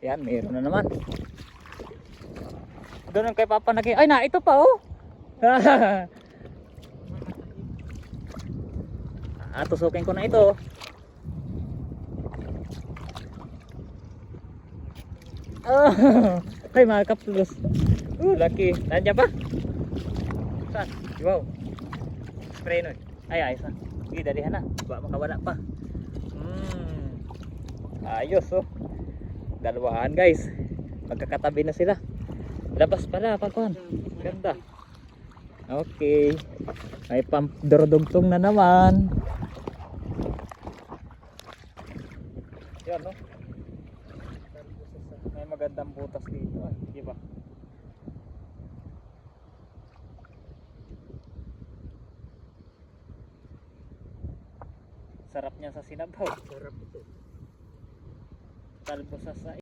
Yan, mayroon na naman. Doon kay Papa naki. Ay na, ito pa oh. Tusukin ko na ito. Ay mga kaplos. Laki. Nandiyan pa? Saan? Wow. Spray nun. Ay ayos na. Sige, dalihan na. Baka makawala pa. Ayos oh. Dalawahan guys. Magkakatabi na sila. Labas pala pagkuhan. Ganda. Okay. May pampdrodugtong na naman. Yan no. May magandang butas dito. Di ba? Sarap niya sa sinabaw. Sarap ito. Talbos sa